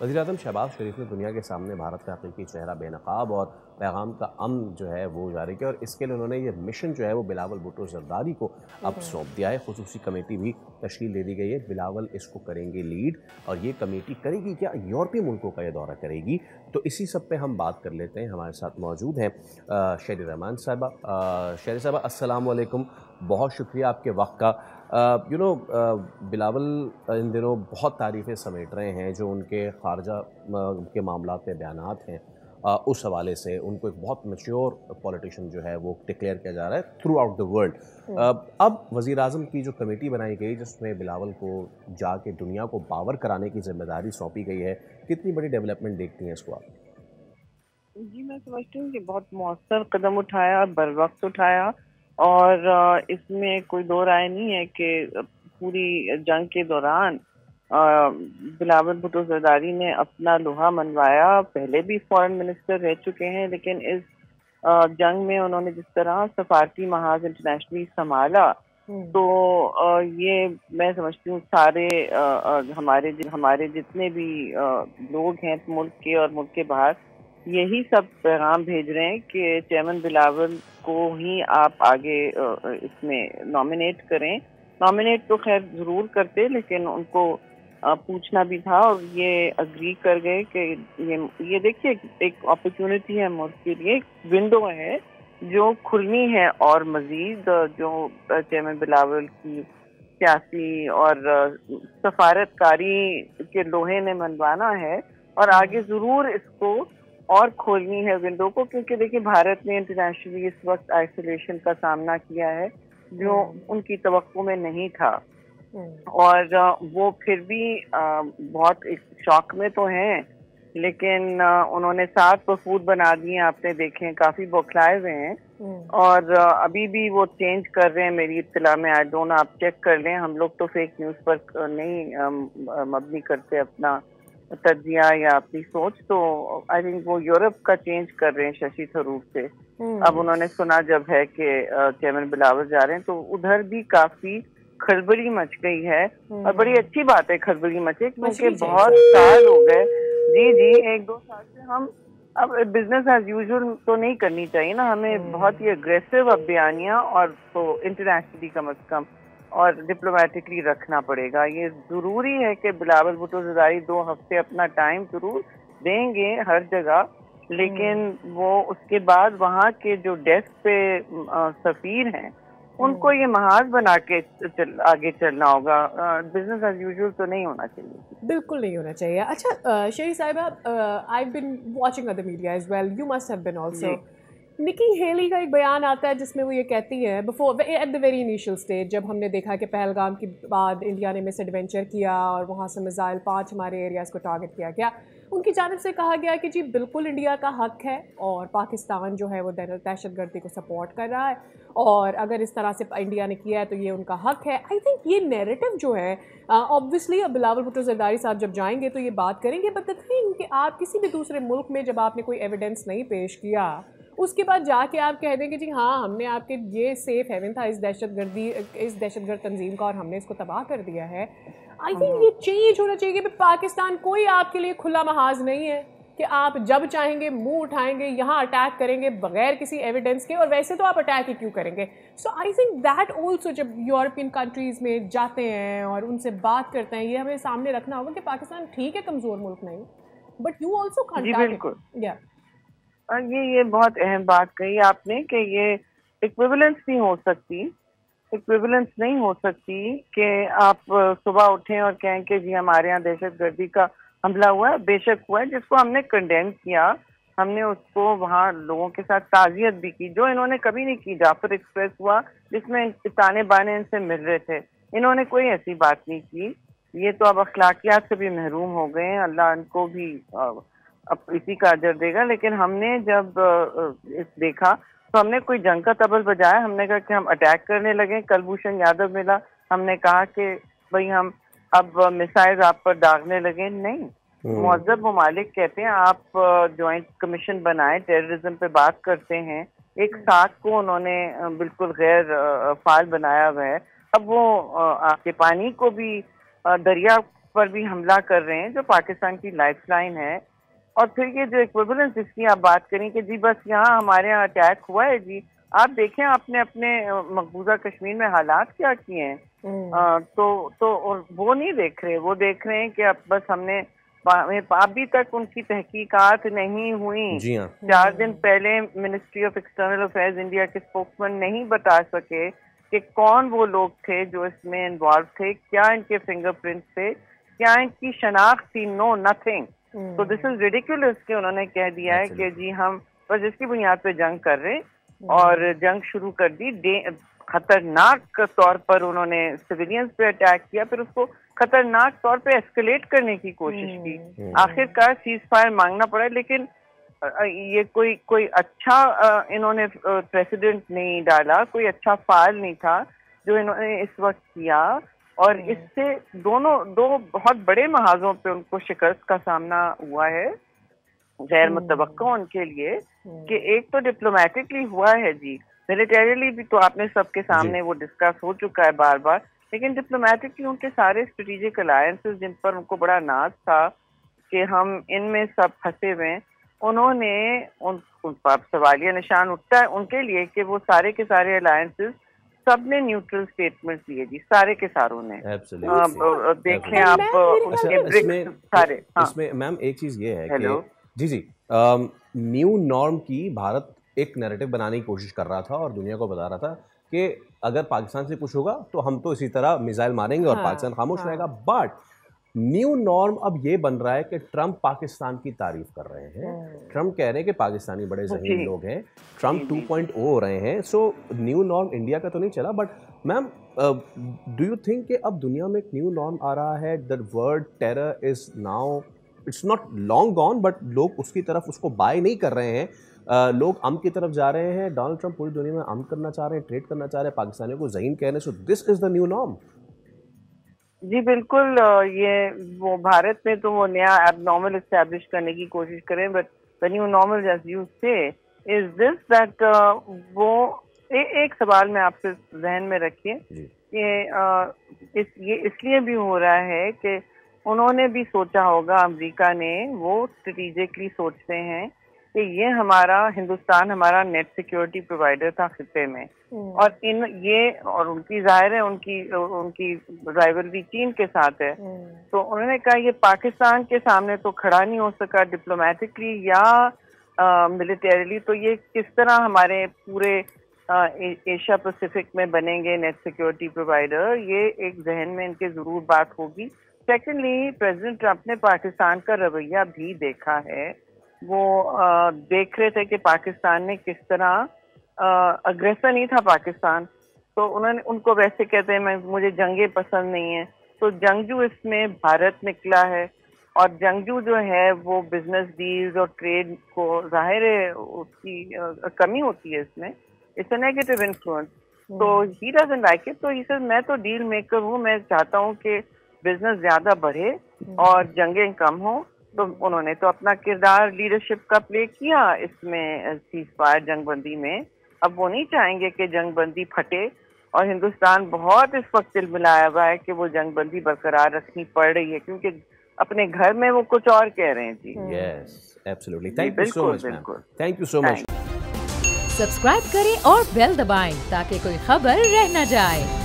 वज़ीर-ए-आज़म शहबाज शरीफ ने दुनिया के सामने भारत का हकीकी चेहरा बेनकाब और पैगाम का अमन जो है वो जारी किया, और इसके लिए उन्होंने ये मिशन जो है वो बिलावल भुट्टो ज़रदारी को अब सौंप दिया है। खुसूसी कमेटी भी तश्कील दे दी गई है। बिलावल इसको करेंगे लीड, और ये कमेटी करेगी क्या? यूरोपीय मुल्कों का ये दौरा करेगी। तो इसी सब पे हम बात कर लेते हैं। हमारे साथ मौजूद हैं शेरी रहमान साहिबा। शेरी साहिबा, अस्सलाम वालेकुम, बहुत शुक्रिया आपके वक्त का। बिलावल इन दिनों बहुत तारीफ़ें समेट रहे हैं जो उनके खारजा के मामलात में बयानात हैं। उस हवाले से उनको एक बहुत मैच्योर पॉलिटिशियन जो है वो डिक्लेयर किया जा रहा है थ्रू आउट द वर्ल्ड। अब वज़ीर आज़म की जो कमेटी बनाई गई जिसमें बिलावल को जाके दुनिया को बावर कराने की जिम्मेदारी सौंपी गई है, कितनी बड़ी डेवलपमेंट देखती हैं इसको आप? जी, मैं समझती हूँ कि बहुत मौसर कदम उठाया, बर वक्त उठाया, और इसमें कोई दो राय नहीं है कि पूरी जंग के दौरान बिलावल भुट्टो ज़रदारी ने अपना लोहा मनवाया। पहले भी फॉरेन मिनिस्टर रह चुके हैं, लेकिन इस जंग में उन्होंने जिस तरह सफारती महाज इंटरनेशनली संभाला, तो ये मैं समझती हूँ सारे हमारे जितने भी लोग हैं मुल्क के और मुल्क के बाहर, यही सब पैगाम भेज रहे हैं कि चेयरमैन बिलावल को ही आप आगे इसमें नॉमिनेट करें। नॉमिनेट तो खैर ज़रूर करते, लेकिन उनको पूछना भी था, और ये अग्री कर गए कि ये देखिए एक अपॉर्चुनिटी है मुल्क के लिए, एक विंडो है जो खुलनी है, और मज़ीद जो चेयरमैन बिलावल की सियासी और सफारतकारी के लोहे ने मनवाना है, और आगे ज़रूर इसको और खोलनी है विंडो को, क्योंकि देखिए भारत ने इंटरनेशनली इस वक्त आइसोलेशन का सामना किया है जो उनकी तवक्को में नहीं था, और वो फिर भी बहुत एक शौक में तो हैं, लेकिन उन्होंने 7 वफूद बना दिए, आपने देखे काफी बौखलाए हुए हैं, और अभी भी वो चेंज कर रहे हैं मेरी इत्तला में। आई डोंट, आप चेक कर लें, हम लोग तो फेक न्यूज पर नहीं मबनी करते अपना तज्जिया या अपनी सोच, तो आई थिंक वो यूरोप का चेंज कर रहे हैं शशि थरूर से। अब उन्होंने सुना जब है कि चेयरमैन बिलावल जा रहे हैं, तो उधर भी काफी खलबली मच गई है, और बड़ी अच्छी बात है खलबली मचे, क्योंकि बहुत साल हो गए। जी 1-2 साल से हम अब बिजनेस एज यूजुअल तो नहीं करनी चाहिए ना, हमें बहुत ही अग्रेसिव अब बयानियां और तो इंटरनेशनली कम अज कम और डिप्लोमेटिकली रखना पड़ेगा। ये जरूरी है कि बिलावल भुट्टो ज़रदारी 2 हफ्ते अपना टाइम जरूर देंगे हर जगह, लेकिन वो उसके बाद वहाँ के जो डेस्क पे सफीर हैं उनको ये महाज बना के आगे चलना होगा। बिजनेस एज यूजुअल तो नहीं होना चाहिए, बिल्कुल नहीं होना चाहिए। अच्छा शेरी साहिबा, I been watching other media as well, you must have been also. Nikki Haley का एक बयान आता है जिसमें वो ये कहती है, before at the very initial stage, जब हमने देखा कि पहलगाम के बाद इंडिया ने मिस एडवेंचर किया और वहाँ से मिसाइल 5 हमारे एरियाज़ को टारगेट किया गया, उनकी जानिब से कहा गया कि जी बिल्कुल इंडिया का हक है और पाकिस्तान जो है वो दहशतगर्दी को सपोर्ट कर रहा है, और अगर इस तरह से इंडिया ने किया है तो ये उनका हक है। आई थिंक ये नैरेटिव जो है, ऑब्वियसली अब बिलावल भुट्टो ज़रदारी साहब जब जाएंगे तो ये बात करेंगे, बट द थिंग कि आप किसी भी दूसरे मुल्क में जब आपने कोई एविडेंस नहीं पेश किया, उसके बाद जाके आप कह देंगे जी हाँ हमने आपके ये सेफ हेवन था इस दहशतगर्द तंजीम का और हमने इसको तबाह कर दिया है। आई थिंक ये चेंज होना चाहिए कि पाकिस्तान कोई आपके लिए खुला महाज नहीं है कि आप जब चाहेंगे मुंह उठाएंगे यहाँ अटैक करेंगे बगैर किसी एविडेंस के, और वैसे तो आप अटैक ही क्यों करेंगे। सो आई थिंक दैट ऑल्सो जब यूरोपियन कंट्रीज़ में जाते हैं और उनसे बात करते हैं, ये हमें सामने रखना होगा कि पाकिस्तान ठीक है कमज़ोर मुल्क नहीं, बट यू ऑल्सो कांटेक्ट। ये बहुत अहम बात कही आपने कि ये इक्विवेलेंस नहीं हो सकती कि आप सुबह उठें और कहें कि जी हमारे यहाँ दहशतगर्दी का हमला हुआ है। बेशक हुआ है, जिसको हमने कंडेम किया, हमने उसको वहाँ लोगों के साथ ताज़ियत भी की, जो इन्होंने कभी नहीं की। जाफर एक्सप्रेस हुआ जिसमें ताने बाने इनसे मिल रहे थे, इन्होंने कोई ऐसी बात नहीं की। ये तो अब अखलाकियात से भी महरूम हो गए हैं, अल्लाह इनको भी अब इसी का अजर देगा। लेकिन हमने जब देखा तो हमने कोई जंग का तबल बजाया, हमने कहा कि हम अटैक करने लगे। कुलभूषण यादव मिला, हमने कहा कि भाई हम अब मिसाइल आप पर दागने लगे। नहीं, मुअज़्ज़ब ममालिक कहते हैं आप जॉइंट कमीशन बनाए, टेररिज्म पे बात करते हैं। एक साथ को उन्होंने बिल्कुल गैर फाल बनाया हुआ है। अब वो आपके पानी को भी दरिया پر بھی حملہ کر رہے ہیں جو پاکستان کی لائف لائن ہے. اور پھر یہ جو ایکویولنس جس کی آپ بات کریں کہ جی بس یہاں ہمارے یہاں اٹیک ہوا ہے، جی آپ دیکھیں آپ نے اپنے مقبوضہ کشمیر میں حالات کیا کیے ہیں. تو وہ نہیں دیکھ رہے، وہ دیکھ رہے ہیں کہ اب بس ہم نے ابھی تک ان کی تحقیقات نہیں ہوئی. جی ہاں 4 دن پہلے ministry of external affairs India کے اسپوکسمین نہیں بتا سکے کہ کون وہ لوگ تھے جو اس میں انوالو تھے، کیا ان کے فنگر پرنٹس تھے، کیا ان کی شناخت تھی. نو نتھنگ. تو دس از ریڈیکولس کہ انہوں نے کہہ دیا ہے کہ جی ہم بس اس کی بنیاد پہ جنگ کر رہے اور جنگ شروع کر دی. خطرناک طور پر انہوں نے سویلینز پہ اٹیک کیا، پھر اس کو خطرناک طور پہ ایسکلیٹ کرنے کی کوشش کی. آخر کار سیز فائر مانگنا پڑا، لیکن یہ کوئی اچھا انہوں نے پریسیڈنٹ نہیں ڈالا، کوئی اچھا فعال نہیں تھا جو انہوں نے اس وقت کیا. اور اس سے دو بہت بڑے محاذوں پہ ان کو شکست کا سامنا ہوا ہے، غیر متوقع ان کے لیے. کہ ایک تو ڈپلومیٹکلی ہوا ہے جی، ملیٹریلی بھی تو آپ نے سب کے سامنے وہ ڈسکس ہو چکا ہے بار بار، لیکن ڈپلومیٹکلی ان کے سارے اسٹریٹجک الائنسز جن پر ان کو بڑا ناز تھا کہ ہم ان میں سب پھنسے ہوئے، انہوں نے ان پر سوالیہ نشان اٹھتا ہے ان کے لیے کہ وہ سارے کے سارے الائنسز سب نے نیوٹرل اسٹیٹمنٹ دیے جی، سارے کے ساروں نے. دیکھیں آپ سارے. اس میں میم ایک چیز یہ ہے کہ جی نیو نارم کی بھارت ایک نیریٹو بنانے کی کوشش کر رہا تھا اور دنیا کو بتا رہا تھا کہ اگر پاکستان سے کچھ ہوگا تو ہم تو اسی طرح میزائل ماریں گے اور پاکستان خاموش رہے گا. بٹ نیو نارم اب یہ بن رہا ہے کہ ٹرمپ پاکستان کی تعریف کر رہے ہیں. ٹرمپ کہہ رہے ہیں کہ پاکستانی بڑے ذہین لوگ ہیں، ٹرمپ 2.0 ہو رہے ہیں. سو نیو نارم انڈیا کا تو نہیں چلا، but ma'am do you think کہ اب دنیا میں ایک نیو نارم آ رہا ہے؟ The word terror is now it's not long gone, but لوگ اس کی طرف اس کو بائی نہیں کر رہے ہیں. لوگ امن کی طرف جا رہے ہیں. ڈونلڈ ٹرمپ پوری دنیا میں امن کرنا چاہ رہے ہیں، ٹریڈ کرنا چاہ رہے ہیں، پاکستانیوں کو ذہین کہہ رہے ہیں. سو دس از دا نیو نارم. جی بالکل. یہ وہ بھارت میں تو وہ نیا ایب نارمل اسٹیبلش کرنے کی کوشش کریں، but the new normal as you سے از دس دیٹ وہ ایک سوال میں آپ سے ذہن میں رکھیے کہ یہ اس لیے بھی ہو رہا ہے کہ انہوں نے بھی سوچا ہوگا، امریکہ نے، وہ اسٹریٹجکلی سوچتے ہیں کہ یہ ہندوستان ہمارا نیٹ سیکیورٹی پرووائڈر تھا خطے میں، اور اور ان کی ظاہر ہے ان کی رائیولری چین کے ساتھ ہے. تو انہوں نے کہا یہ پاکستان کے سامنے تو کھڑا نہیں ہو سکا ڈپلومیٹکلی یا ملیٹریلی، تو یہ کس طرح ہمارے پورے ایشیا پیسفک میں بنیں گے نیٹ سیکیورٹی پرووائڈر. یہ ایک ذہن میں ان کے ضرور بات ہوگی. سیکنڈلی پریزیڈنٹ ٹرمپ نے پاکستان کا رویہ بھی دیکھا ہے. وہ دیکھ رہے تھے کہ پاکستان نے کس طرح اگریسر نہیں تھا پاکستان، تو انہوں نے ان کو ویسے کہتے ہیں مجھے جنگیں پسند نہیں ہیں، تو جنگجو اس میں بھارت نکلا ہے. اور جنگجو جو ہے وہ بزنس ڈیلز اور ٹریڈ کو ظاہر ہے اس کی کمی ہوتی ہے اس میں. It's a negative influence. تو ہی ڈزنٹ لائک اٹ. تو ہی سے میں تو ڈیل میکر ہوں، میں چاہتا ہوں کہ بزنس زیادہ بڑھے اور جنگیں کم ہوں. تو انہوں نے تو اپنا کردار لیڈرشپ کا پلے کیا اس میں سیز فائر جنگ بندی میں. اب وہ نہیں چاہیں گے کہ جنگ بندی پھٹے، اور ہندوستان بہت اس وقت دل ملایا ہوا ہے کہ وہ جنگ بندی برقرار رکھنی پڑ رہی ہے، کیونکہ اپنے گھر میں وہ کچھ اور کہہ رہے ہیں. جی yes absolutely. Thank you so much ma'am. Thank you so much. Subscribe کریں اور بیل دبائیں تاکہ کوئی خبر رہ نہ جائے.